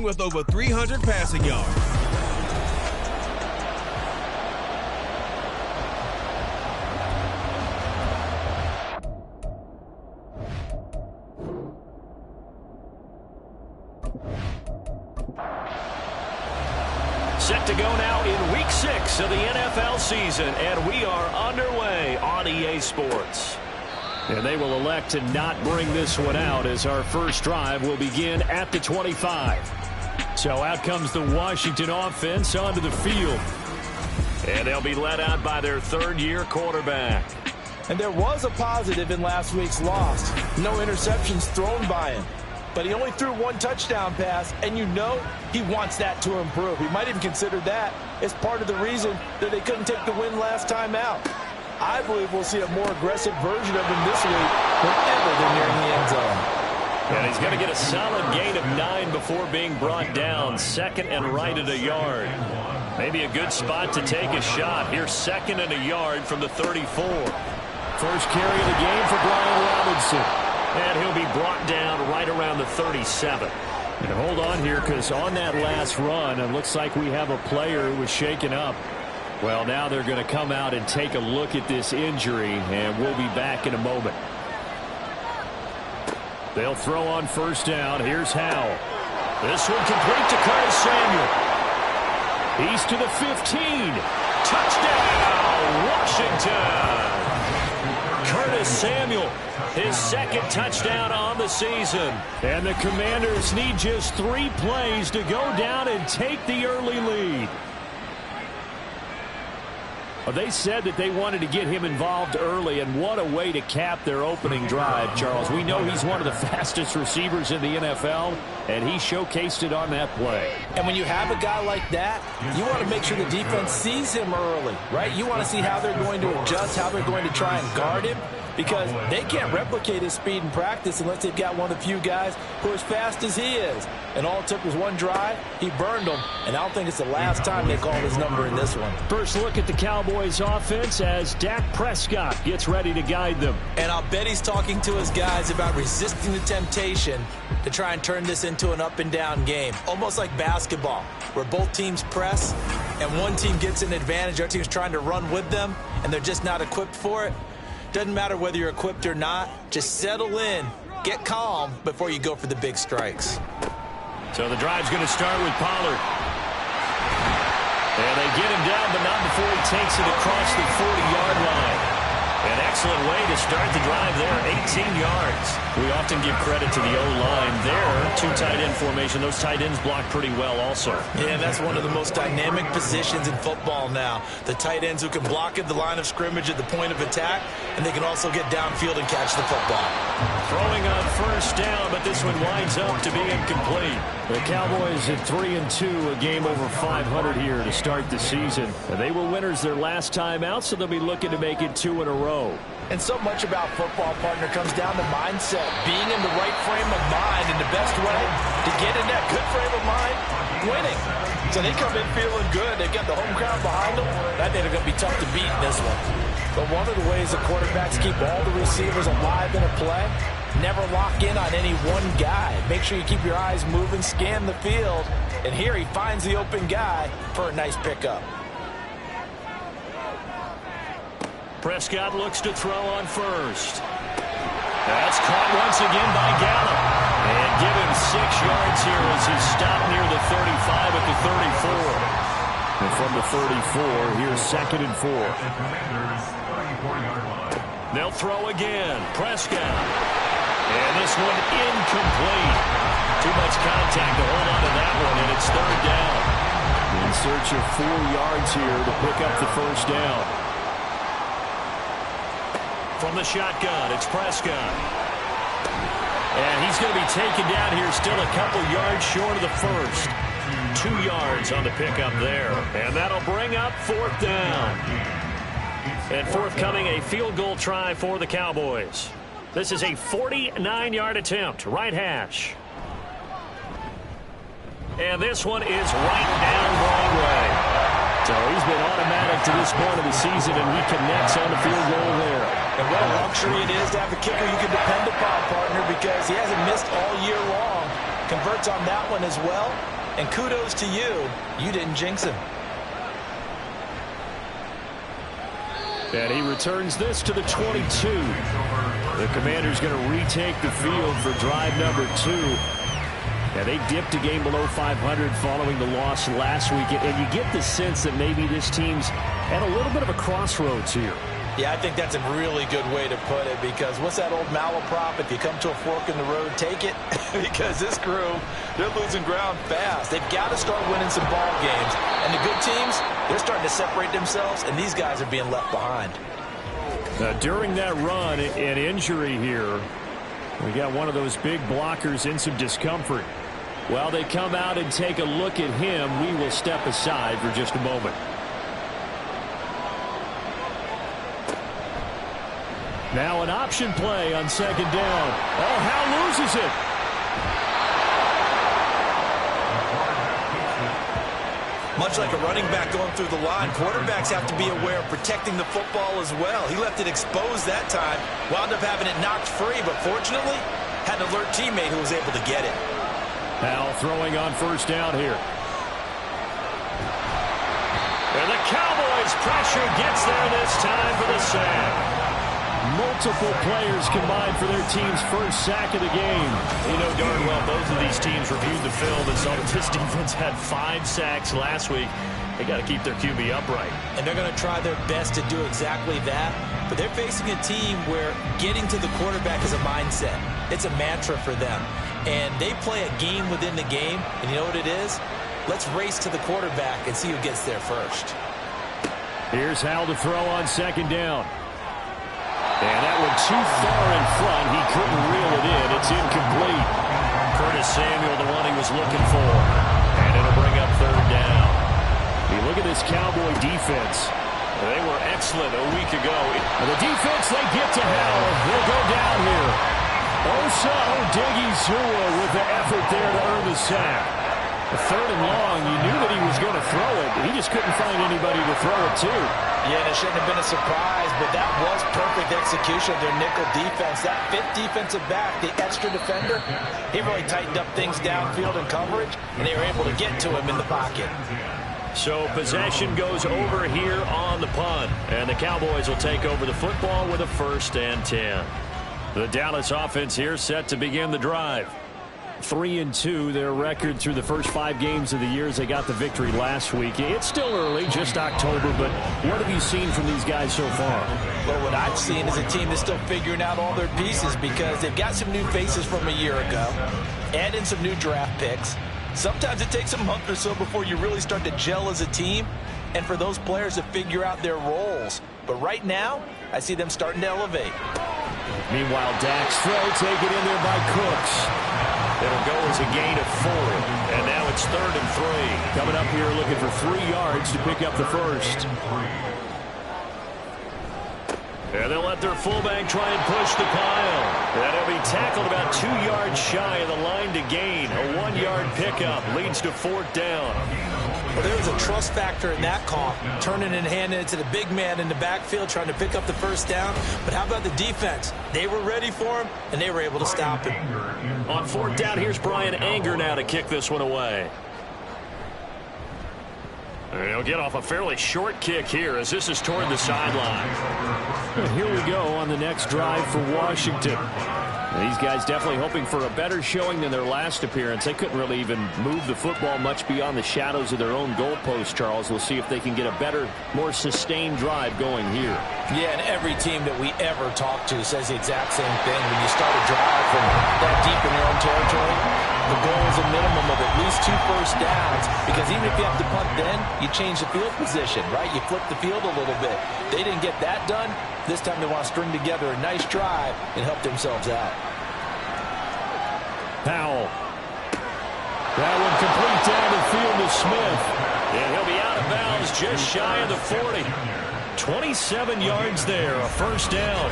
with over 300 passing yards. Set to go now in Week 6 of the NFL season, and we are underway on EA Sports. And they will elect to not bring this one out as our first drive will begin at the 25. So out comes the Washington offense onto the field. And they'll be led out by their third-year quarterback. And there was a positive in last week's loss. No interceptions thrown by him. But he only threw one touchdown pass, and you know he wants that to improve. He might even consider that as part of the reason that they couldn't take the win last time out. I believe we'll see a more aggressive version of him this week whenever they're nearing the end zone. And he's going to get a solid gain of 9 before being brought down. Second and right at a yard. Maybe a good spot to take a shot. Here's second and a yard from the 34. First carry of the game for Brian Robinson. And he'll be brought down right around the 37. And hold on here, because on that last run, it looks like we have a player who was shaken up. Well, now they're going to come out and take a look at this injury, and we'll be back in a moment. They'll throw on first down. Here's Howell. This one complete to Curtis Samuel. He's to the 15. Touchdown, Washington! Curtis Samuel, his second touchdown on the season. And the Commanders need just 3 plays to go down and take the early lead. Well, they said that they wanted to get him involved early, and what a way to cap their opening drive, Charles. We know he's one of the fastest receivers in the NFL, and he showcased it on that play. And when you have a guy like that, you want to make sure the defense sees him early, right? You want to see how they're going to adjust, how they're going to try and guard him, because they can't replicate his speed in practice unless they've got one of the few guys who are as fast as he is. And all it took was one drive. He burned them, and I don't think it's the last time they called his number in this one. First look at the Cowboys offense as Dak Prescott gets ready to guide them. And I'll bet he's talking to his guys about resisting the temptation to try and turn this into an up-and-down game. Almost like basketball, where both teams press, and one team gets an advantage, the other team's trying to run with them, and they're just not equipped for it. Doesn't matter whether you're equipped or not. Just settle in, get calm before you go for the big strikes. So the drive's going to start with Pollard. And they get him down, but not before he takes it across the 40-yard line. An excellent way to start the drive there, 18 yards. We often give credit to the O-line there. 2 tight end formation. Those tight ends block pretty well also. Yeah, that's one of the most dynamic positions in football now. The tight ends who can block at the line of scrimmage at the point of attack, and they can also get downfield and catch the football. Throwing on first down, but this one winds up to be incomplete. The Cowboys at 3-2, a game over 500 here to start the season. They were winners their last time out, so they'll be looking to make it 2 in a row. And so much about football, partner, comes down to mindset. Being in the right frame of mind, and the best way to get in that good frame of mind, winning. So they come in feeling good. They've got the home crowd behind them. I think they're going to be tough to beat in this one. But one of the ways the quarterbacks keep all the receivers alive in a play, never lock in on any one guy. Make sure you keep your eyes moving, scan the field. And here he finds the open guy for a nice pickup. Prescott looks to throw on first. That's caught once again by Gallup. And give him 6 yards here as he's stopped near the 35 at the 34. And from the 34, here's second and 4. They'll throw again. Prescott. And this one incomplete. Too much contact to hold on to that one, and it's third down. In search of 4 yards here to pick up the first down. From the shotgun, it's Prescott. And he's going to be taken down here, still a couple yards short of the first. 2 yards on the pickup there. And that'll bring up fourth down. And forthcoming, a field goal try for the Cowboys. This is a 49-yard attempt, right hash. And this one is right down Broadway. So he's been automatic to this point of the season, and he connects on the field goal there. And what a luxury it is to have a kicker you can depend upon, partner, because he hasn't missed all year long. converts on that one as well. And kudos to you. You didn't jinx him. And he returns this to the 22. The Commanders going to retake the field for drive number 2. Yeah, they dipped a game below 500 following the loss last week. And you get the sense that maybe this team's at a little bit of a crossroads here. Yeah, I think that's a really good way to put it, because what's that old malaprop? If you come to a fork in the road, take it. Because this crew, they're losing ground fast. They've got to start winning some ball games. And the good teams, they're starting to separate themselves, and these guys are being left behind. During that run, an injury here. We got one of those big blockers in some discomfort. While they come out and take a look at him, we will step aside for just a moment. Now an option play on second down. Oh, Howe loses it. Much like a running back going through the line, quarterbacks have to be aware of protecting the football as well. He left it exposed that time, wound up having it knocked free, but fortunately had an alert teammate who was able to get it. Howe throwing on first down here. And the Cowboys pressure gets there this time for the sack. Multiple players combined for their team's first sack of the game. You know darn well both of these teams reviewed the film and saw that this defense had 5 sacks last week. They got to keep their QB upright. And they're going to try their best to do exactly that. But they're facing a team where getting to the quarterback is a mindset. It's a mantra for them. And they play a game within the game. And you know what it is? Let's race to the quarterback and see who gets there first. Here's Howe to throw on second down. And that one too far in front. He couldn't reel it in. It's incomplete. Curtis Samuel, the one he was looking for. And it'll bring up third down. You look at this Cowboy defense. They were excellent a week ago. And the defense, they get to Howe. They'll go down here. Osa Odighizuwa with the effort there to earn the sack. The third and long, you knew that he was going to throw it. He just couldn't find anybody to throw it to. Yeah, it shouldn't have been a surprise, but that was perfect execution of their nickel defense. That fifth defensive back, the extra defender, he really tightened up things downfield in coverage, and they were able to get to him in the pocket. So possession goes over here on the punt, and the Cowboys will take over the football with a 1st and 10. The Dallas offense here set to begin the drive. 3-2, their record through the first 5 games of the year as they got the victory last week. It's still early, just October, but what have you seen from these guys so far? Well, what I've seen is a team that's still figuring out all their pieces, because they've got some new faces from a year ago, and in some new draft picks. Sometimes it takes a month or so before you really start to gel as a team, and for those players to figure out their roles. But right now, I see them starting to elevate. Meanwhile, Dak's throw taken in there by Cooks. It'll go as a gain of 4. And now it's 3rd and 3. Coming up here looking for 3 yards to pick up the first. And they'll let their fullback try and push the pile. And he'll be tackled about 2 yards shy of the line to gain. A 1-yard pickup leads to 4th down. Well, there was a trust factor in that call, turning and handing it to the big man in the backfield, trying to pick up the first down. But how about the defense? They were ready for him, and they were able to stop him. On 4th down, here's Brian Anger now to kick this one away. And he'll get off a fairly short kick here as this is toward the sideline. And here we go on the next drive for Washington. And these guys definitely hoping for a better showing than their last appearance. They couldn't really even move the football much beyond the shadows of their own goalpost, Charles. We'll see if they can get a better, more sustained drive going here. Yeah, and every team that we ever talk to says the exact same thing. When you start a drive from that deep in your own territory, the goal is a minimum of at least 2 first downs, because even if you have to punt then, you change the field position, right? You flip the field a little bit. They didn't get that done. This time they want to string together a nice drive and help themselves out. Powell. That one complete down the field to Smith. And he'll be out of bounds just shy of the 40. 27 yards there, a 1st down.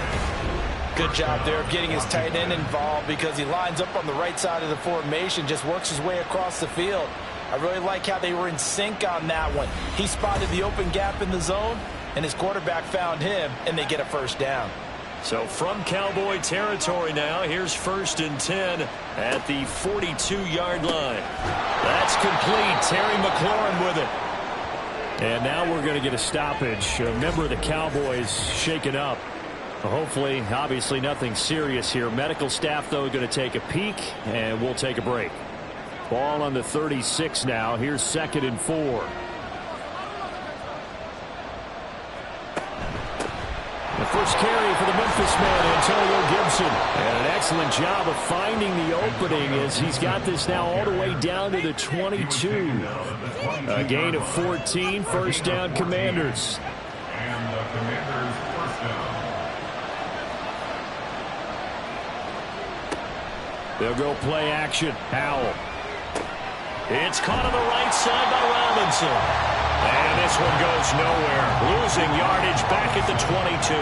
Good job there of getting his tight end involved, because he lines up on the right side of the formation, just works his way across the field. I really like how they were in sync on that one. He spotted the open gap in the zone, and his quarterback found him, and they get a 1st down. So from Cowboy territory now, here's 1st and 10 at the 42-yard line. That's complete. Terry McLaurin with it. And now we're going to get a stoppage. A member of the Cowboys shaken up. Hopefully, obviously nothing serious here. Medical staff, though, going to take a peek, and we'll take a break. Ball on the 36 now. Here's 2nd and 4. The first carry for the Memphis man, Antonio Gibson. And an excellent job of finding the opening as he's got this now all the way down to the 22. A gain of 14, 1st down Commanders. And the Commanders' 1st down. They'll go play action. Howell. It's caught on the right side by Robinson. And this one goes nowhere. Losing yardage back at the 22.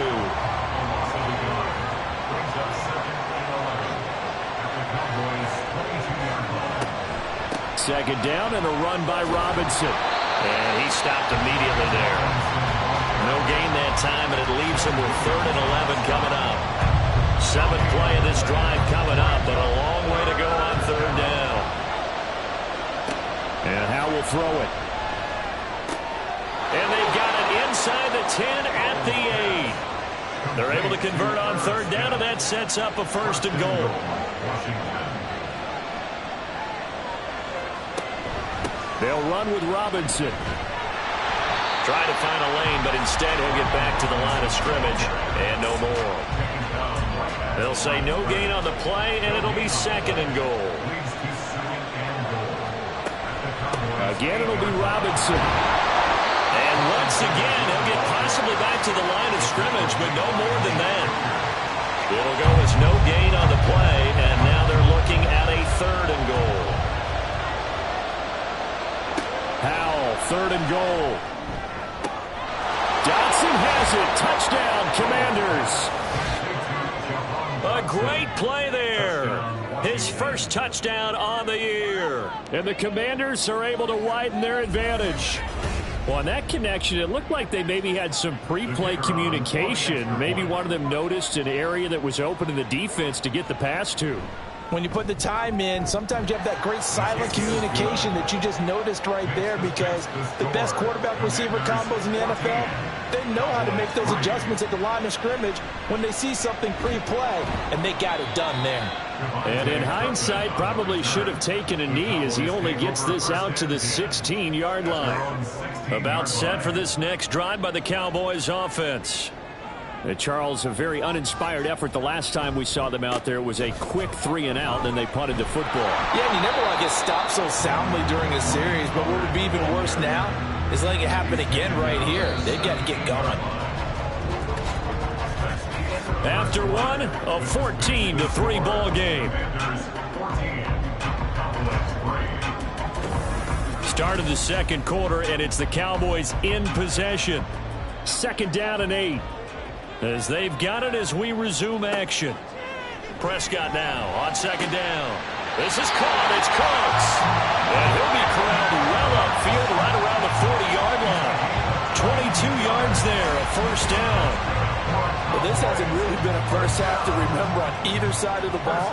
Second down and a run by Robinson. And he stopped immediately there. No gain that time, and it leaves him with 3rd and 11 coming up. 7th play of this drive coming up, but a long way to go on 3rd down. And Howell will throw it. And they've got it inside the 10 at the 8. They're able to convert on 3rd down, and that sets up a 1st and goal. They'll run with Robinson. Try to find a lane, but instead he'll get back to the line of scrimmage, and no more. They'll say no gain on the play, and it'll be 2nd and goal. Again, it'll be Robinson. And once again, he'll get possibly back to the line of scrimmage, but no more than that. It'll go as no gain on the play, and now they're looking at a 3rd and goal. Howell, 3rd and goal. Dotson has it. Touchdown, Commanders. A great play there. His first touchdown on the year. And the Commanders are able to widen their advantage. Well, on that connection, it looked like they maybe had some pre-play communication. Maybe one of them noticed an area that was open in the defense to get the pass to. When you put the time in, sometimes you have that great silent communication that you just noticed right there, because the best quarterback-receiver combos in the NFL, they know how to make those adjustments at the line of scrimmage when they see something pre-play, and they got it done there. And in hindsight, probably should have taken a knee as he only gets this out to the 16-yard line. About set for this next drive by the Cowboys offense. Charles, a very uninspired effort the last time we saw them out there. It was a quick 3-and-out, and then they punted the football. Yeah, and you never want to get stopped so soundly during a series, but what would be even worse now is letting it happen again right here. They've got to get going. After one, a 14-3 ball game. Start of the 2nd quarter, and it's the Cowboys in possession. 2nd down and 8. As they've got it as we resume action. Prescott now on 2nd down. This is caught. It's Cooks. And he'll be corralled well upfield right around the 40-yard line. 22 yards there, a 1st down. Well, this hasn't really been a first half to remember on either side of the ball,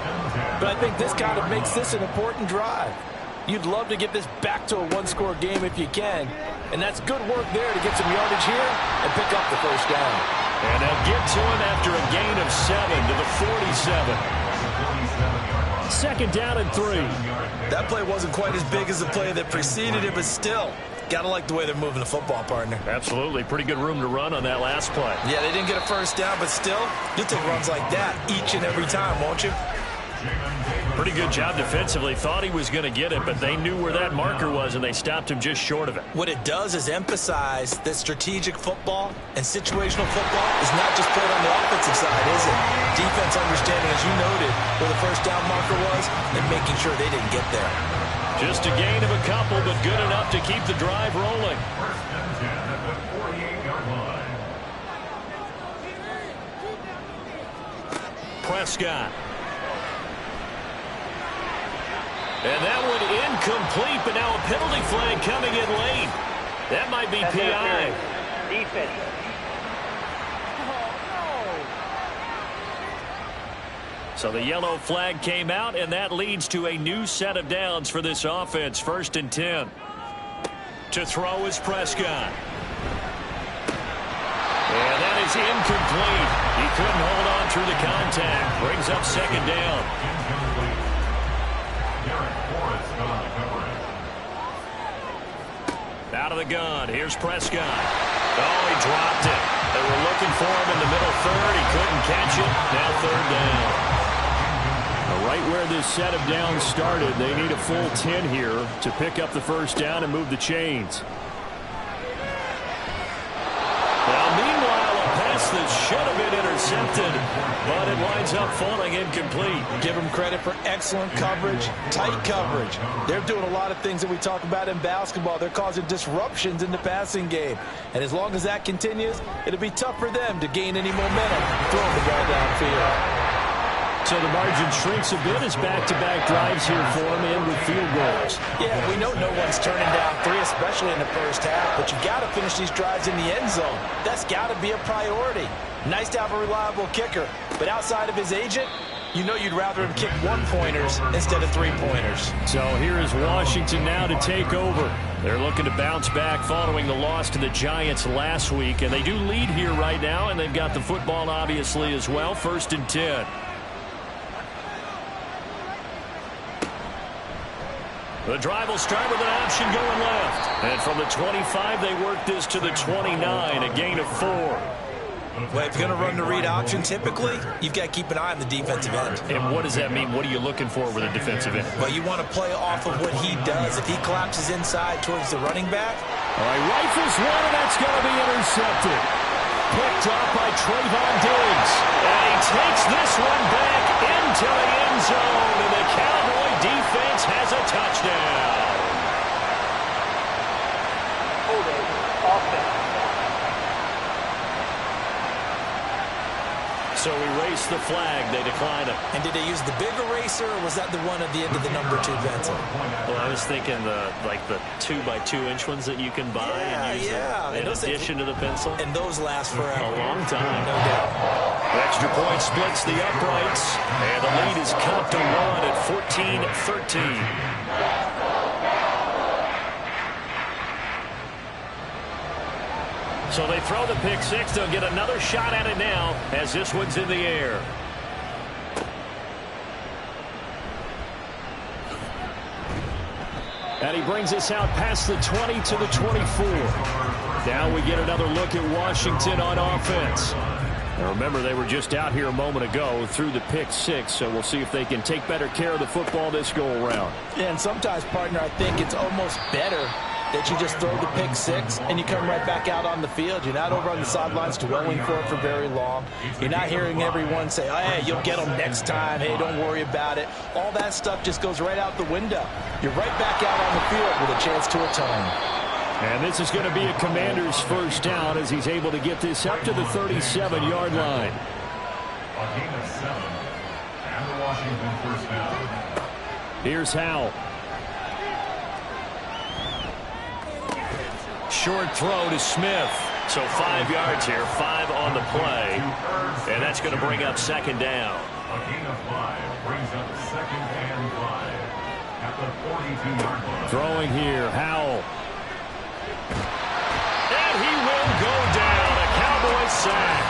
but I think this kind of makes this an important drive. You'd love to get this back to a one-score game if you can, and that's good work there to get some yardage here and pick up the 1st down. And they'll get to him after a gain of 7 to the 47. 2nd down and 3. That play wasn't quite as big as the play that preceded it, but still, got to like the way they're moving the football, partner. Absolutely. Pretty good room to run on that last play. Yeah, they didn't get a 1st down, but still, you'll take runs like that each and every time, won't you? Pretty good job defensively. Thought he was going to get it, but they knew where that marker was, and they stopped him just short of it. What it does is emphasize that strategic football and situational football is not just played on the offensive side, is it? Defense understanding, as you noted, where the 1st down marker was and making sure they didn't get there. Just a gain of a couple, but good enough to keep the drive rolling. Prescott. And that one incomplete, but now a penalty flag coming in late. That might be PI. Defense. So the yellow flag came out, and that leads to a new set of downs for this offense. 1st and 10. To throw is Prescott. And that is incomplete. He couldn't hold on through the contact. Brings up 2nd down. Out of the gun. Here's Prescott. Oh, he dropped it. They were looking for him in the middle third. He couldn't catch it. Now 3rd down. Right where this set of downs started, they need a full 10 here to pick up the 1st down and move the chains. Well, meanwhile, a pass that should have been intercepted, but it winds up falling incomplete. Give them credit for excellent coverage, tight coverage. They're doing a lot of things that we talk about in basketball. They're causing disruptions in the passing game. And as long as that continues, it'll be tough for them to gain any momentum throwing the ball downfield. So the margin shrinks a bit as back-to-back drives here for him and with field goals. Yeah, we know no one's turning down 3, especially in the first half, but you've got to finish these drives in the end zone. That's got to be a priority. Nice to have a reliable kicker, but outside of his agent, you know you'd rather him kick 1-pointers instead of 3-pointers. So here is Washington now to take over. They're looking to bounce back following the loss to the Giants last week, and they do lead here right now, and they've got the football obviously as well. 1st and 10. The drive will start with an option going left. And from the 25, they work this to the 29, a gain of 4. Well, if you're going to run the read option, typically, you've got to keep an eye on the defensive end. And what does that mean? What are you looking for with a defensive end? Well, you want to play off of what he does. If he collapses inside towards the running back. All right, rifles one, and that's going to be intercepted. Picked up by Trayvon Diggs. And he takes this one back into the end zone. And the Cowboy defense has a touchdown. So erase the flag. They decline it. And did they use the big eraser, or was that the one at the end of the number 2 pencil? Well, I was thinking the 2x2-inch ones that you can buy and use in addition to the pencil. And those last forever. A long time. No doubt. Extra point splits the uprights. And the lead is cut to 1 at 14-13. So they throw the pick 6. They'll get another shot at it now as this one's in the air. And he brings us out past the 20 to the 24. Now we get another look at Washington on offense. Now remember, they were just out here a moment ago through the pick 6, so we'll see if they can take better care of the football this go-around. Yeah, and sometimes, partner, I think it's almost better that you just throw the pick 6 and you come right back out on the field. You're not over on the sidelines dwelling for it for very long. You're not hearing everyone say, oh, hey, you'll get them next time. Hey, don't worry about it. All that stuff just goes right out the window. You're right back out on the field with a chance to atone. And this is going to be a Commander's 1st down as he's able to get this up to the 37-yard line. A gain of 7. And the Washington 1st down. Here's Howell. Short throw to Smith. So 5 yards here, 5 on the play. And that's going to bring up 2nd down. A gain of 5 brings up 2nd and 5 at the 42-yard line. Throwing here, Howell. And he will go down. A Cowboy sack.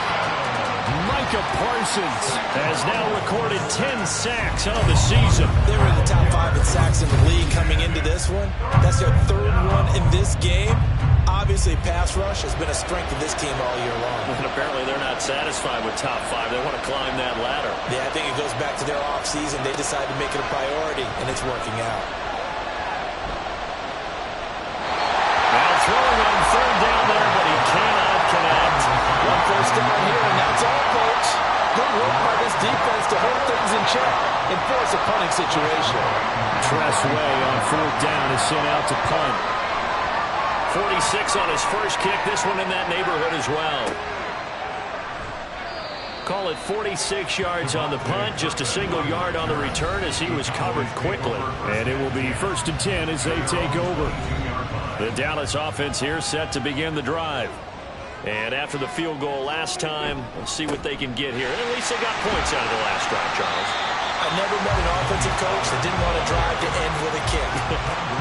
Micah Parsons has now recorded 10 sacks on the season. They were in the top 5 in sacks in the league coming into this one. That's their 3rd one in this game. Obviously, pass rush has been a strength of this team all year long. And apparently they're not satisfied with top 5. They want to climb that ladder. Yeah, I think it goes back to their offseason. They decided to make it a priority, and it's working out. Now throwing on 3rd down there, but he cannot connect. 1 first down here, and that's all, folks. Good work by this defense to hold things in check and force a punting situation. Tress Way on 4th down is sent out to punt. 46 on his first kick. This one in that neighborhood as well. Call it 46 yards on the punt. Just a single yard on the return as he was covered quickly. And it will be 1st and 10 as they take over. The Dallas offense here set to begin the drive. And after the field goal last time, we'll see what they can get here. And at least they got points out of the last drive, Charles. I never met an offensive coach that didn't want to drive to end with a kick.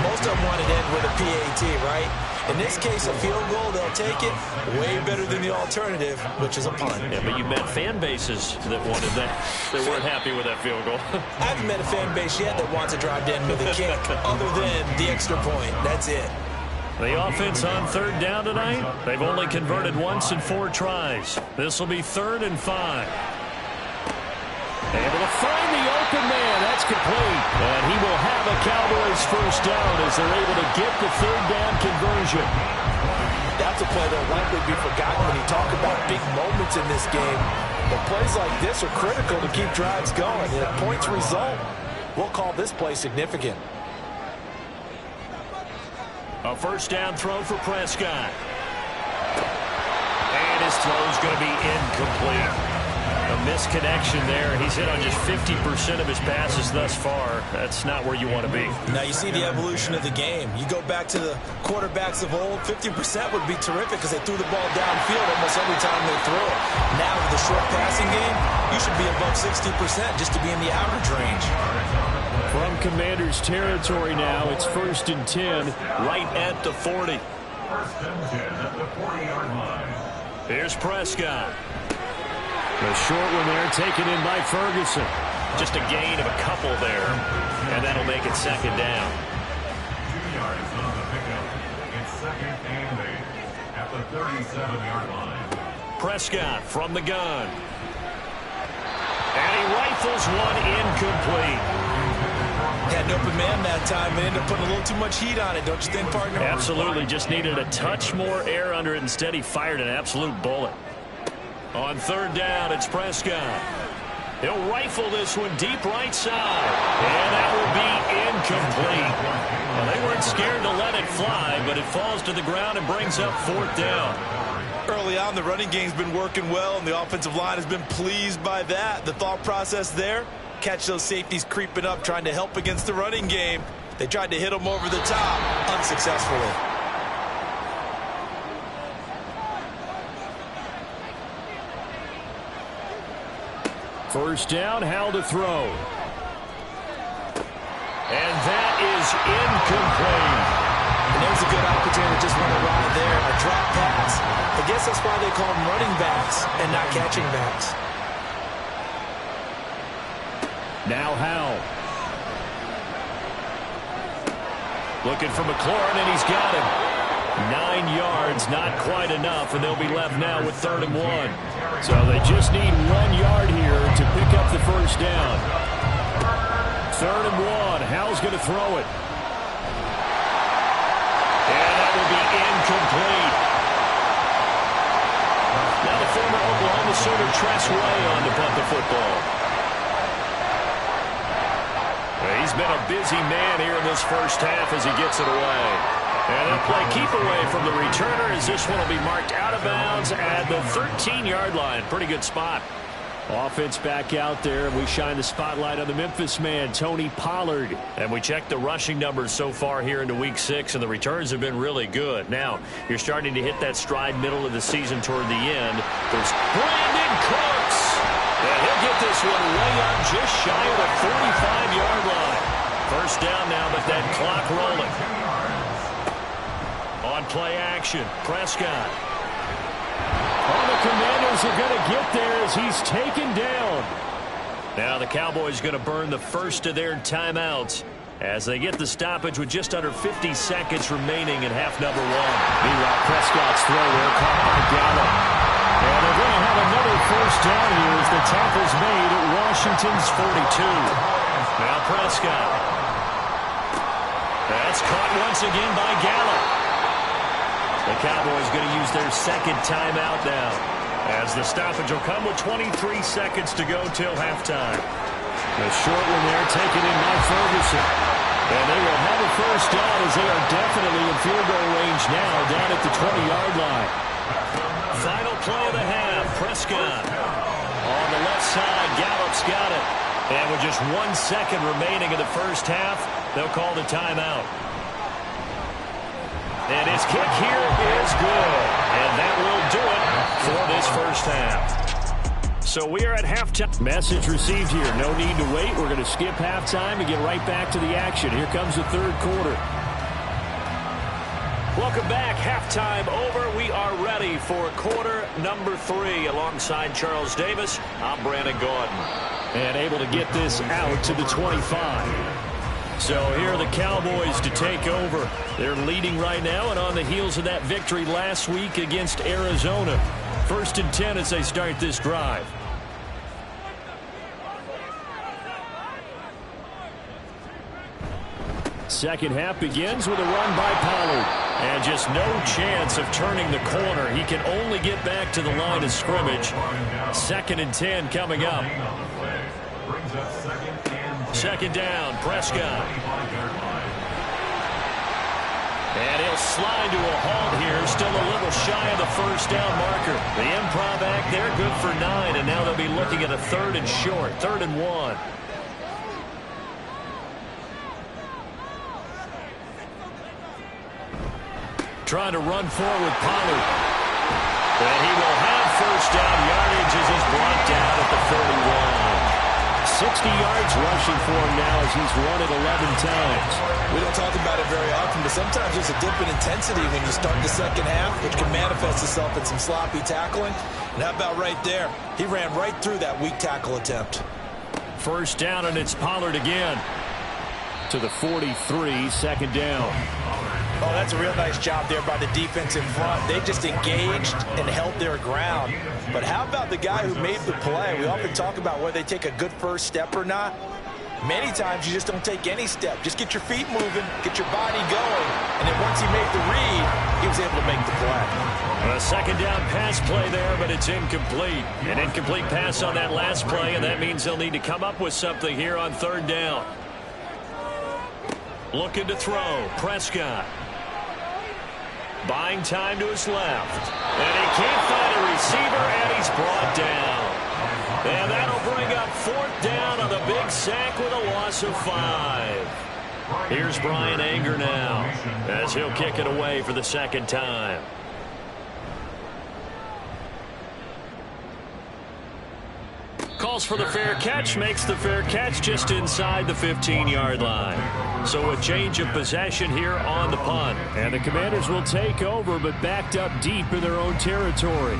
Most of them wanted to end with a PAT, right? In this case, a field goal, they'll take it. Way better than the alternative, which is a punt. Yeah, but you met fan bases that wanted that. They weren't happy with that field goal. I haven't met a fan base yet that wants to drive to end with a kick, other than the extra point. That's it. The offense on third down tonight, they've only converted once in 4 tries. This will be 3rd and 5. Able to find the open man. That's complete. And he will have a Cowboys first down as they're able to get the 3rd down conversion. That's a play that will likely be forgotten when you talk about big moments in this game. But plays like this are critical to keep drives going. And if points result, we'll call this play significant. A first down throw for Prescott. And his throw is going to be incomplete. A misconnection there. He's hit on just 50% of his passes thus far. That's not where you want to be. Now you see the evolution of the game. You go back to the quarterbacks of old, 50% would be terrific because they threw the ball downfield almost every time they threw it. Now with the short passing game, you should be above 60% just to be in the average range. From Commander's territory now, it's 1st and 10. Right at the 40. 1st and 10 at the 40-yard line. Here's Prescott. The short one there taken in by Ferguson. Just a gain of a couple there, and that'll make it 2nd down. 2 yards on the pickup. It's 2nd and 8 at the 37-yard line. Prescott from the gun. And he rifles one incomplete. Had an open man that time, but ended up putting a little too much heat on it, don't you think, partner? Absolutely, just needed a touch more air under it. Instead, he fired an absolute bullet. On 3rd down, it's Prescott. He'll rifle this one deep right side. And that will be incomplete. Well, they weren't scared to let it fly, but it falls to the ground and brings up 4th down. Early on, the running game's been working well, and the offensive line has been pleased by that. The thought process there, catch those safeties creeping up, trying to help against the running game. They tried to hit them over the top, unsuccessfully. First down, Howell to throw. And that is incomplete. And there's a good opportunity to just run a ride there, a drop pass. I guess that's why they call them running backs and not catching backs. Now Howell. Looking for McLaurin, and he's got him. 9 yards, not quite enough, and they'll be left now with 3rd and 1. So they just need 1 yard here to pick up the first down. 3rd and 1. Howell's going to throw it. And that will be incomplete. Now the former Oklahoma Sooner Tress Way on to punt the football. He's been a busy man here in this first half as he gets it away. And they'll play keep away from the returner as this one will be marked out of bounds at the 13-yard line. Pretty good spot. Offense back out there, and we shine the spotlight on the Memphis man, Tony Pollard. And we checked the rushing numbers so far here into Week 6, and the returns have been really good. Now, you're starting to hit that stride middle of the season toward the end. There's Brandon Cooks. And he'll get this one way up just shy of the 45-yard line. First down now, but that clock rolling. On play action, Prescott. All the Commanders are going to get there as he's taken down. Now the Cowboys going to burn the first of their timeouts as they get the stoppage with just under 50 seconds remaining in half number 1. Meanwhile, Prescott's throw there caught by Gallup. And they're going to have another first down here as the tackle's made at Washington's 42. Now Prescott. That's caught once again by Gallup. The Cowboys going to use their second timeout now as the stoppage will come with 23 seconds to go till halftime. The short one there taken in by Ferguson. And they will have a first down as they are definitely in field goal range now down at the 20-yard line. Final play of the half. Prescott on the left side. Gallup's got it. And with just 1 second remaining in the first half, they'll call the timeout. And his kick here is good. And that will do it this first half. So we are at halftime. Message received here. No need to wait. We're going to skip halftime and get right back to the action. Here comes the third quarter. Welcome back. Halftime over. We are ready for quarter number 3. Alongside Charles Davis, I'm Brandon Gordon. And able to get this out to the 25. So here are the Cowboys to take over. They're leading right now and on the heels of that victory last week against Arizona. 1st and 10 as they start this drive. Second half begins with a run by Pollard. And just no chance of turning the corner. He can only get back to the line of scrimmage. 2nd and 10 coming up. Second down, Prescott. And he'll slide to a halt here. Still a little shy of the first down marker. The improv act there, good for 9. And now they'll be looking at a 3rd and short, 3rd and 1. Trying to run forward, Pollard. And he will have first down yardage as he's brought down at the 41. 60 yards rushing for him now as he's run it 11 times. We don't talk about it very often, but sometimes there's a dip in intensity when you start the second half, which can manifest itself in some sloppy tackling. And how about right there? He ran right through that weak tackle attempt. First down, and it's Pollard again. To the 43, second down. Oh, that's a real nice job there by the defense in front. They just engaged and held their ground. But how about the guy who made the play? We often talk about whether they take a good first step or not. Many times you just don't take any step. Just get your feet moving, get your body going. And then once he made the read, he was able to make the play. A second down pass play there, but it's incomplete. An incomplete pass on that last play, and that means they'll need to come up with something here on 3rd down. Looking to throw, Prescott. Buying time to his left. And he can't find a receiver, and he's brought down. And that'll bring up 4th down on the big sack with a loss of 5. Here's Brian Anger now as he'll kick it away for the 2nd time. Calls for the fair catch, makes the fair catch just inside the 15-yard line. So a change of possession here on the punt. And the Commanders will take over, but backed up deep in their own territory.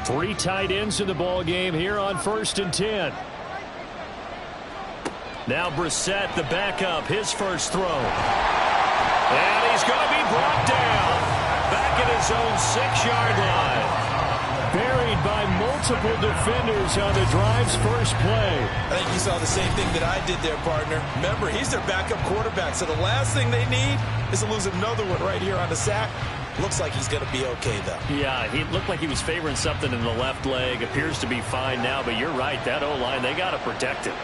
3 tight ends in the ball game here on 1st and 10. Now Brissett, the backup, his first throw. And he's going to be brought down back at his own 6-yard line. Buried by multiple defenders on the drive's first play. I think you saw the same thing that I did there, partner. Remember, he's their backup quarterback, so the last thing they need is to lose another one right here on the sack. Looks like he's going to be okay, though. Yeah, he looked like he was favoring something in the left leg. Appears to be fine now, but you're right. That O-line, they got to protect it.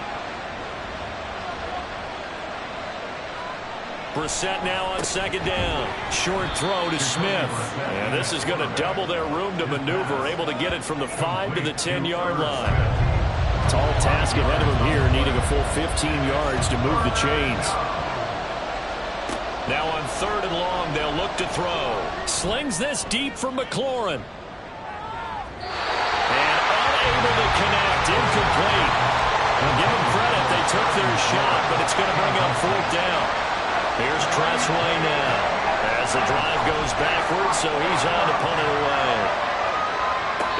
Brissett now on 2nd down. Short throw to Smith. And this is going to double their room to maneuver. Able to get it from the 5 to the 10-yard line. Tall task ahead of him here, needing a full 15 yards to move the chains. Now on 3rd and long, they'll look to throw. Slings this deep for McLaurin. And unable to connect. Incomplete. Well, give them credit. They took their shot, but it's going to bring up 4th down. Here's Tressway now as the drive goes backwards, so he's on to punt it away.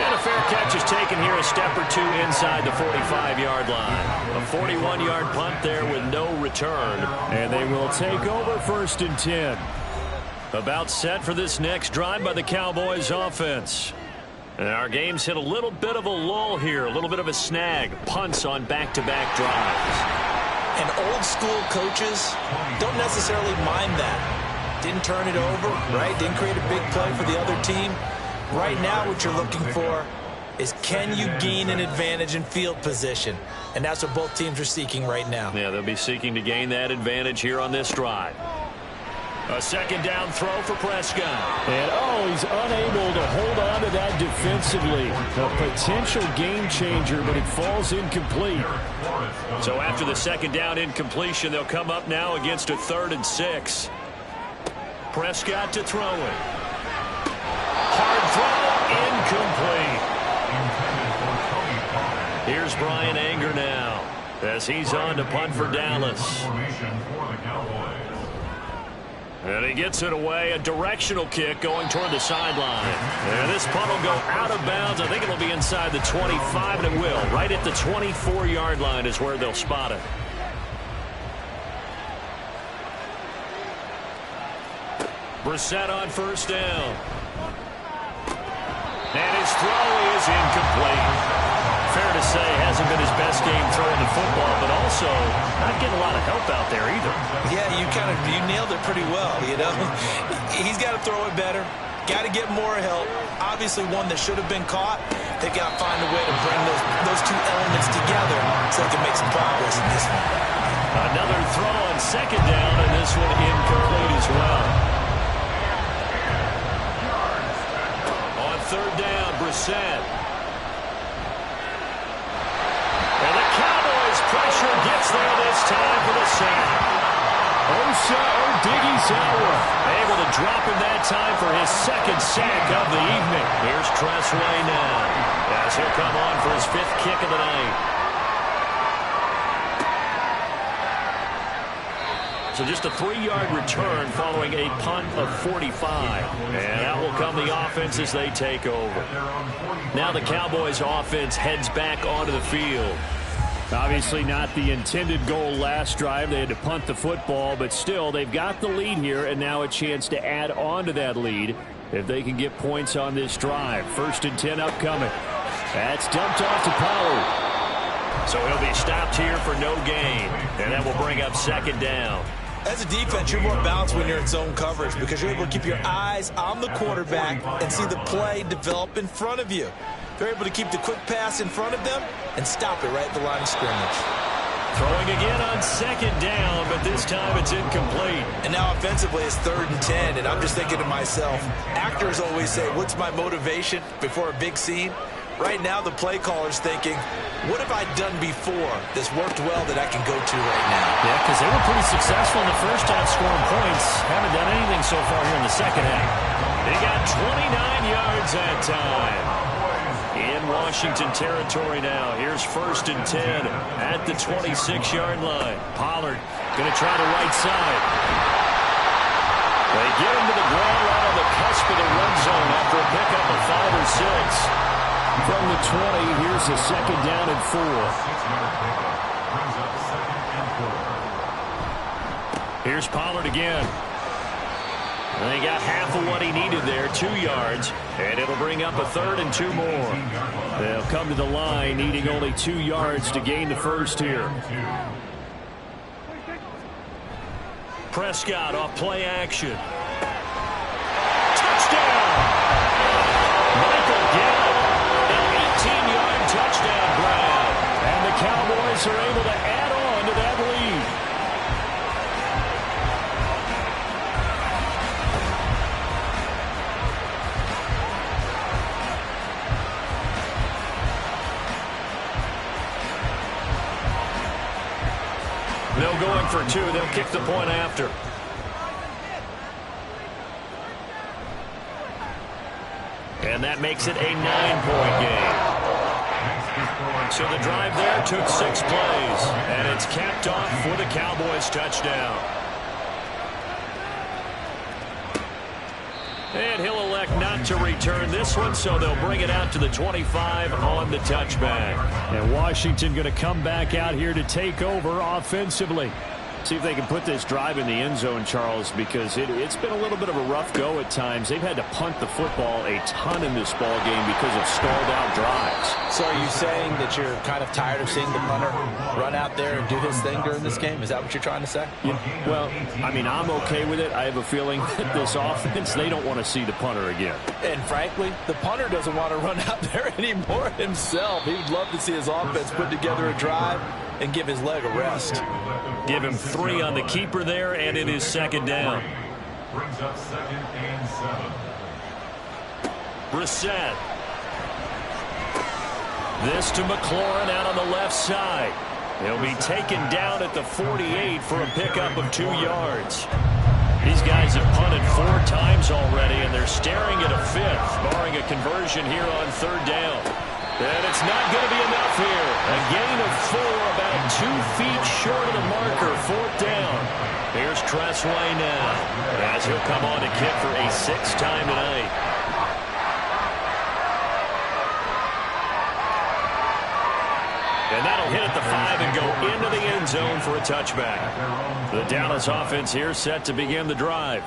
And a fair catch is taken here a step or 2 inside the 45-yard line. A 41-yard punt there with no return. And they will take over 1st and 10. About set for this next drive by the Cowboys offense. And our game's hit a little bit of a lull here, a little bit of a snag. Punts on back-to-back drives. And old-school coaches don't necessarily mind that. Didn't turn it over, right? Didn't create a big play for the other team. Right now what you're looking for is can you gain an advantage in field position? And that's what both teams are seeking right now. Yeah, they'll be seeking to gain that advantage here on this drive. A 2nd down throw for Prescott. And, he's unable to hold on to that defensively. A potential game changer, but it falls incomplete. So after the 2nd down incompletion, they'll come up now against a 3rd and 6. Prescott to throw it. Hard throw, incomplete. Brian Anger now as he's on to punt for Dallas. And he gets it away, a directional kick going toward the sideline. And this punt will go out of bounds. I think it'll be inside the 25, and it will. Right at the 24-yard line is where they'll spot it. Brissett on first down. And his throw is incomplete. Fair to say, hasn't been his best game throwing the football, but also not getting a lot of help out there either. Yeah, you nailed it pretty well, you know. He's got to throw it better. Got to get more help. Obviously one that should have been caught. They've got to find a way to bring those two elements together so they can make some progress in this one. Another throw on second down, and this one incomplete as well. On third down, Brissett. And the Cowboys pressure gets there this time for the sack. Diggy Sauer able to drop him that time for his second sack of the evening. Here's Tressway now as he'll come on for his 5th kick of the night. So just a 3-yard return following a punt of 45. And out will come the offense as they take over. Now the Cowboys offense heads back onto the field. Obviously not the intended goal last drive. They had to punt the football, but still they've got the lead here, and now a chance to add on to that lead if they can get points on this drive. 1st and 10 upcoming. That's dumped off to Pollard. So he'll be stopped here for no gain, and that will bring up 2nd down. As a defense, you're more balanced when you're in zone coverage because you're able to keep your eyes on the quarterback and see the play develop in front of you. They're able to keep the quick pass in front of them and stop it right at the line of scrimmage. Throwing again on 2nd down, but this time it's incomplete. And now offensively it's 3rd and 10, and I'm just thinking to myself, actors always say, what's my motivation before a big scene? Right now the play caller's thinking, what have I done before that's worked well that I can go to right now? Yeah, because they were pretty successful in the first half scoring points. Haven't done anything so far here in the second half. They got 29 yards that time. In Washington territory now. Here's 1st and 10 at the 26-yard line. Pollard going to try the right side. They get him to the ground right on the cusp of the red zone after a pickup of 5 or 6. From the 20, here's a 2nd down and 4. Here's Pollard again. And they got half of what he needed there, 2 yards, and it'll bring up a 3rd and 2 more. They'll come to the line needing only 2 yards to gain the first here. Prescott off play action. Touchdown! Michael Gallup, an 18-yard touchdown grab. And the Cowboys are able to add on to that lead. No going for 2. They'll kick the point after. And that makes it a 9-point game. So the drive there took 6 plays. And it's capped off for the Cowboys touchdown. And he'll elect not to return this one, so they'll bring it out to the 25 on the touchback. And Washington going to come back out here to take over offensively. See if they can put this drive in the end zone, Charles, because it's been a little bit of a rough go at times. They've had to punt the football a ton in this ball game because of stalled out drives. So are you saying that you're kind of tired of seeing the punter run out there and do his thing during this game? Is that what you're trying to say? Yeah, well, I mean, I'm okay with it. I have a feeling that this offense, they don't want to see the punter again. And frankly, the punter doesn't want to run out there anymore himself. He would love to see his offense put together a drive and give his leg a rest. Give him 3 on the keeper there, and it is 2nd down. Brings up 2nd and 7. Brissett. This to McLaurin out on the left side. He'll be taken down at the 48 for a pickup of 2 yards. These guys have punted 4 times already, and they're staring at a 5th, barring a conversion here on 3rd down. And it's not going to be enough here. A gain of 4, about 2 feet short of the marker. 4th down. Here's Tressway now, as he'll come on to kick for a 6th time tonight. And that'll hit at the 5 and go into the end zone for a touchback. The Dallas offense here set to begin the drive.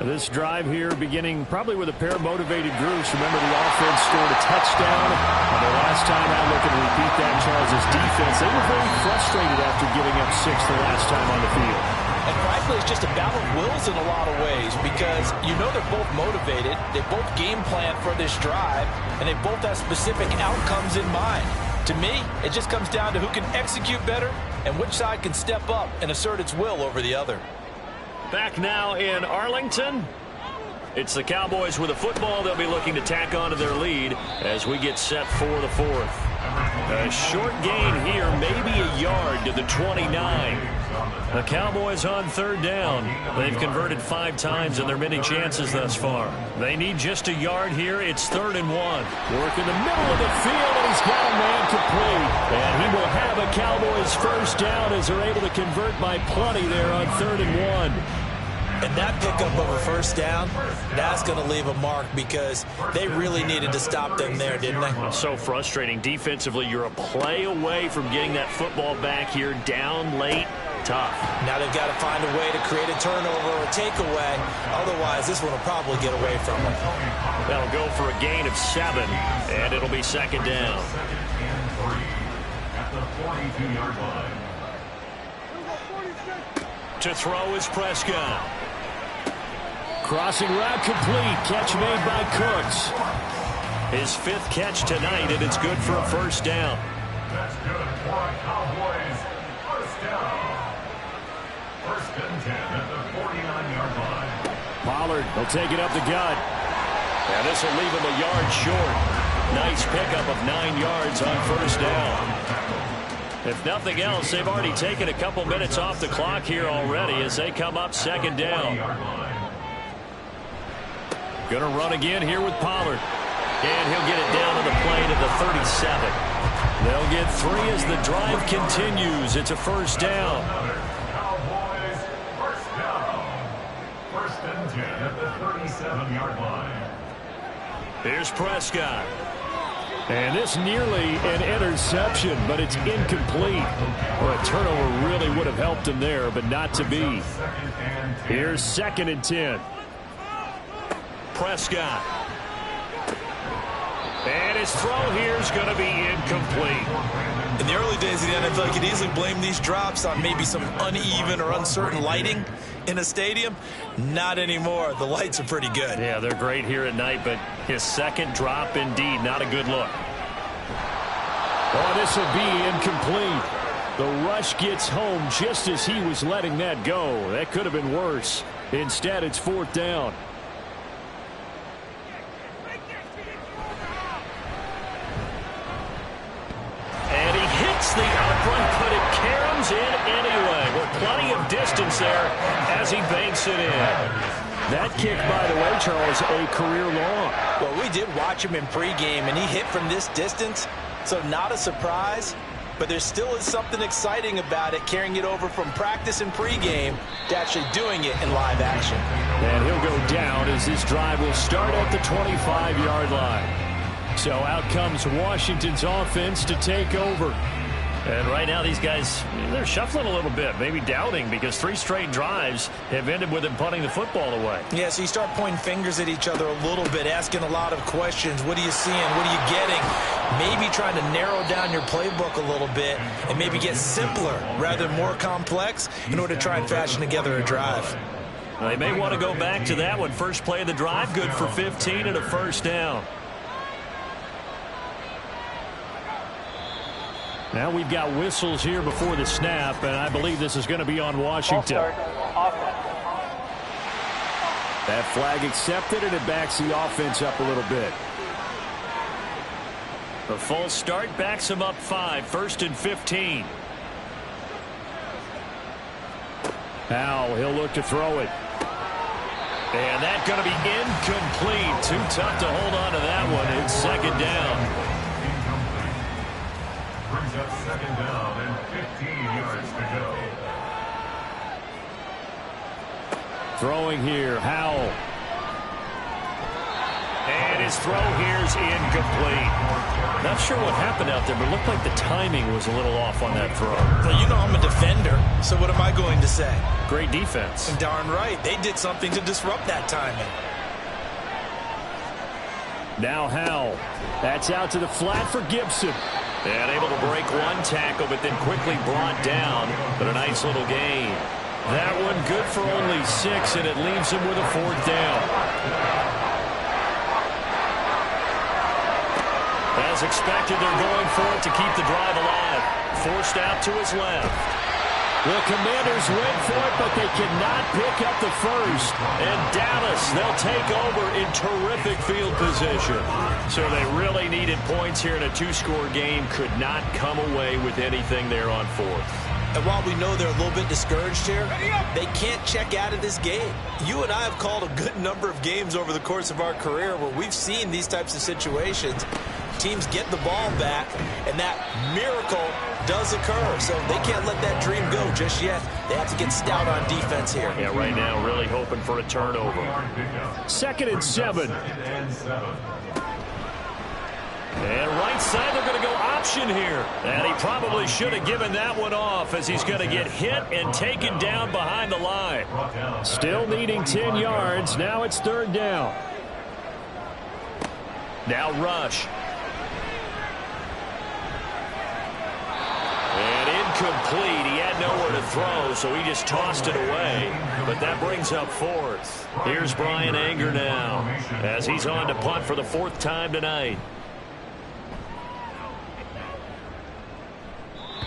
This drive here beginning probably with a pair of motivated groups. Remember, the offense scored a touchdown. And the last time out, looking to repeat that, Charles' defense, they were very frustrated after giving up 6 the last time on the field. And frankly, it's just a battle of wills in a lot of ways because you know they're both motivated. They both game plan for this drive, and they both have specific outcomes in mind. To me, it just comes down to who can execute better and which side can step up and assert its will over the other. Back now in Arlington. It's the Cowboys with a football. They'll be looking to tack onto their lead as we get set for the 4th. A short gain here, maybe a yard to the 29. The Cowboys on 3rd down. They've converted 5 times in their many chances thus far. They need just a yard here. It's 3rd and 1. Work in the middle of the field, and he's got a man complete. And he will have a Cowboys 1st down as they're able to convert by plenty there on 3rd and 1. And that pickup of a 1st down, that's going to leave a mark because they really needed to stop them there, didn't they? So frustrating. Defensively, you're a play away from getting that football back here down late. Tough. Now they've got to find a way to create a turnover or a takeaway. Otherwise, this one will probably get away from them. That'll go for a gain of 7, and it'll be 2nd down. At the 42-yard line. To throw is Prescott. Crossing route complete. Catch made by Cooks. His 5th catch tonight, and it's good for a 1st down. That's good for a Cowboys 1st down. 1st and 10 at the 49-yard line. Pollard will take it up the gut. And this will leave him a yard short. Nice pickup of 9 yards on 1st down. If nothing else, they've already taken a couple minutes off the clock here already as they come up 2nd down. Going to run again here with Pollard. And he'll get it down to the plane at the 37. They'll get 3 as the drive continues. It's a 1st down. Cowboys 1st down. 1st and 10 at the 37-yard line. Here's Prescott. And this nearly an interception, but it's incomplete. Well, a turnover really would have helped him there, but not to be. Here's 2nd and 10. Prescott. And his throw here is going to be incomplete. In the early days of the NFL, you could easily blame these drops on maybe some uneven or uncertain lighting in a stadium. Not anymore. The lights are pretty good. Yeah, they're great here at night, but his 2nd drop, indeed, not a good look. Oh, this will be incomplete. The rush gets home just as he was letting that go. That could have been worse. Instead, it's 4th down. The upright, but it caroms in anyway. With plenty of distance there as he banks it in. That kick, by the way, Charles, a career long. Well, we did watch him in pregame, and he hit from this distance, so not a surprise. But there still is something exciting about it, carrying it over from practice and pregame to actually doing it in live action. And he'll go down as this drive will start at the 25-yard line. So out comes Washington's offense to take over. And right now these guys, they're shuffling a little bit, maybe doubting, because 3 straight drives have ended with them punting the football away. Yeah, so you start pointing fingers at each other a little bit, asking a lot of questions. What are you seeing? What are you getting? Maybe trying to narrow down your playbook a little bit and maybe get simpler rather than more complex in order to try and fashion together a drive. Well, they may want to go back to that one. First play of the drive, good for 15 and a 1st down. Now we've got whistles here before the snap, and I believe this is going to be on Washington. That flag accepted, and it backs the offense up a little bit. The false start backs him up 5, 1st and 15. Now he'll look to throw it. And that's going to be incomplete. Too tough to hold on to that one. It's 2nd down. up second down and 15 yards to go. Throwing here, Howell. And his throw here's incomplete. Not sure what happened out there, but it looked like the timing was a little off on that throw. Well, you know I'm a defender, so what am I going to say? Great defense. Darn right. They did something to disrupt that timing. Now Howell. That's out to the flat for Gibson. And able to break one tackle, but then quickly brought down. But a nice little gain. That one good for only 6, and it leaves him with a 4th down. As expected, they're going for it to keep the drive alive. Forced out to his left. The Commanders went for it, but they cannot pick up the first. And Dallas, they'll take over in terrific field position. So they really needed points here in a 2-score game. Could not come away with anything there on 4th. And while we know they're a little bit discouraged here, they can't check out of this game. You and I have called a good number of games over the course of our career where we've seen these types of situations. Teams get the ball back, and that miracle does occur. So they can't let that dream go just yet. They have to get stout on defense here. Yeah, right now really hoping for a turnover. 2nd and 7. And right side, they're going to go option here. And he probably should have given that one off as he's going to get hit and taken down behind the line. Still needing 10 yards. Now it's 3rd down. Now rush. And incomplete. He had nowhere to throw, so he just tossed it away. But that brings up 4th. Here's Brian Anger now as he's on to punt for the 4th time tonight.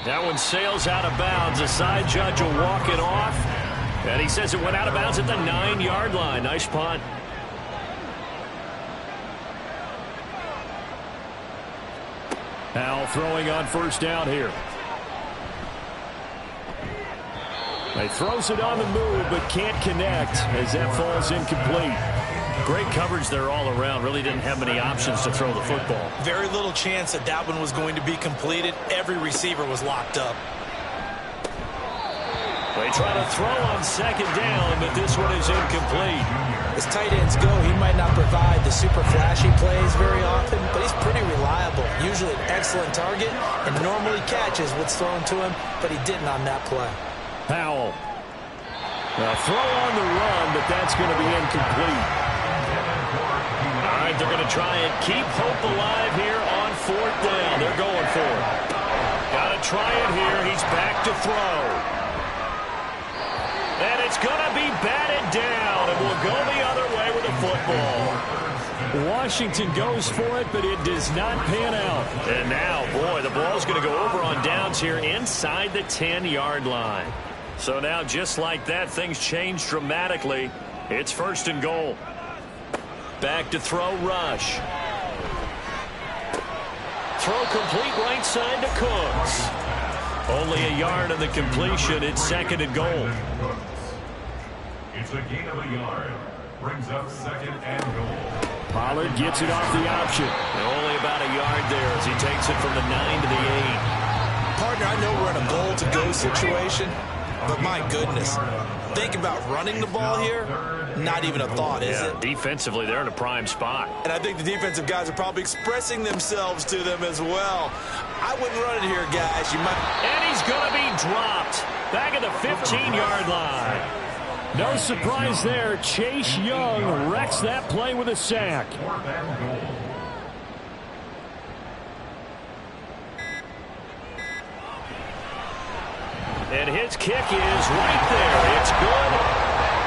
That one sails out of bounds. The side judge will walk it off. And he says it went out of bounds at the 9-yard line. Nice punt. Howell throwing on 1st down here. He throws it on the move, but can't connect as that falls incomplete. Great coverage there all around. Really didn't have many options to throw the football. Very little chance that that one was going to be completed. Every receiver was locked up. They try to throw on 2nd down, but this one is incomplete. As tight ends go, he might not provide the super flashy plays very often, but he's pretty reliable. Usually an excellent target and normally catches what's thrown to him, but he didn't on that play. Howell. A throw on the run, but that's going to be incomplete. All right, they're going to try and keep hope alive here on 4th down. They're going for it. Got to try it here. He's back to throw. And it's going to be batted down, and we'll go the other way with the football. Washington goes for it, but it does not pan out. And now, boy, the ball's going to go over on downs here inside the 10-yard line. So now, just like that, things change dramatically. It's 1st and goal. Back to throw, rush. Throw complete right side to Cooks. Only a yard on the completion. It's 2nd and goal. It's a gain of a yard. Brings up 2nd and goal. Pollard gets it off the option. And only about a yard there as he takes it from the 9 to the 8. Partner, I know we're in a goal-to-go situation, but my goodness, think about running the ball here. Not even a thought, is it? Defensively, they're in a prime spot. And I think the defensive guys are probably expressing themselves to them as well. I wouldn't run it here, guys. You might. And he's going to be dropped back at the 15-yard line. No surprise there. Chase Young wrecks that play with a sack. And his kick is right there. It's good.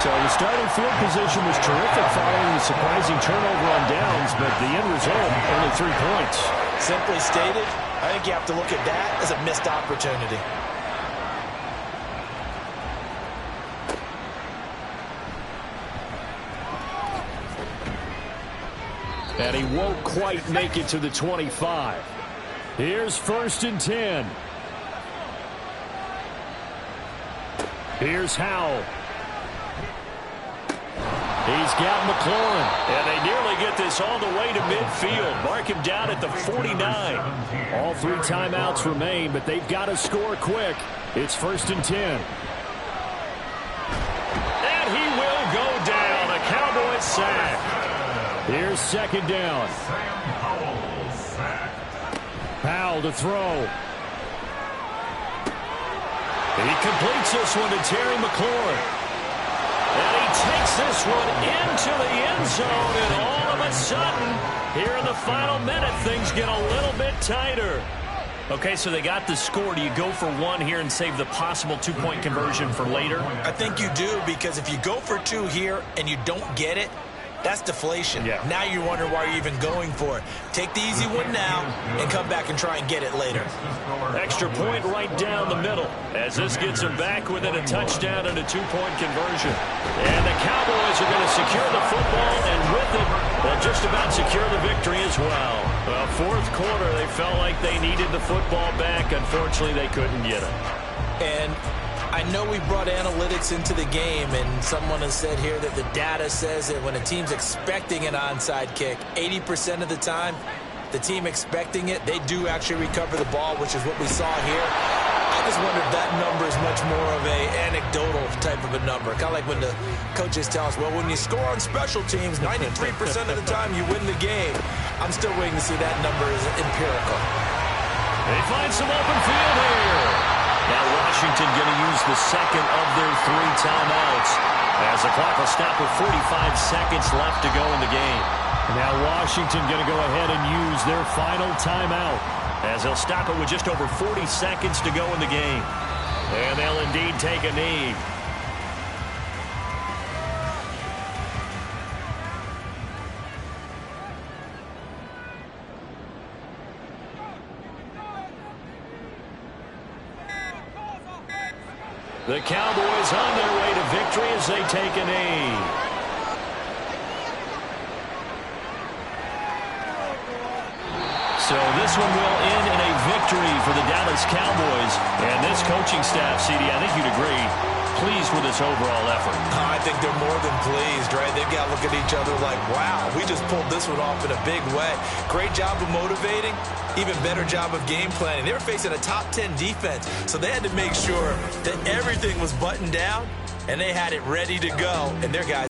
So the starting field position was terrific following the surprising turnover on downs, but the end result, only 3 points. Simply stated, I think you have to look at that as a missed opportunity. And he won't quite make it to the 25. Here's 1st and 10. Here's Howell. He's got McLaurin. And they nearly get this all the way to midfield. Mark him down at the 49. All 3 timeouts remain, but they've got to score quick. It's 1st and 10. And he will go down. A Cowboys sack. Here's 2nd down. Powell to throw. He completes this one to Terry McLaurin. And he takes this one into the end zone, and all of a sudden, here in the final minute, things get a little bit tighter. Okay, so they got the score. Do you go for 1 here and save the possible 2-point conversion for later? I think you do, because if you go for 2 here and you don't get it, that's deflation. Yeah. Now you're wondering why you're even going for it. Take the easy one now and come back and try and get it later. Extra point right down the middle, as this gets them back within a touchdown and a 2-point conversion. And the Cowboys are going to secure the football, and with it, they'll just about secure the victory as well. Well, 4th quarter, they felt like they needed the football back. Unfortunately, they couldn't get it. And I know we brought analytics into the game, and someone has said here that the data says that when a team's expecting an onside kick, 80% of the time, the team expecting it, they do actually recover the ball, which is what we saw here. I just wonder if that number is much more of a anecdotal type of a number. Kind of like when the coaches tell us, well, when you score on special teams, 93% of the time you win the game. I'm still waiting to see that number is empirical. They find some open field here. Now Washington going to use the 2nd of their 3 timeouts, as the clock will stop with 45 seconds left to go in the game. Now Washington going to go ahead and use their final timeout, as they'll stop it with just over 40 seconds to go in the game. And they'll indeed take a knee. The Cowboys on their way to victory as they take a knee. So this one will end in a victory for the Dallas Cowboys. And this coaching staff, CD, I think you'd agree, pleased with this overall effort. I think they're more than pleased, right? They've got to look at each other like, wow, we just pulled this one off in a big way. Great job of motivating, even better job of game planning. They were facing a top 10 defense, so they had to make sure that everything was buttoned down, and they had it ready to go, and their guys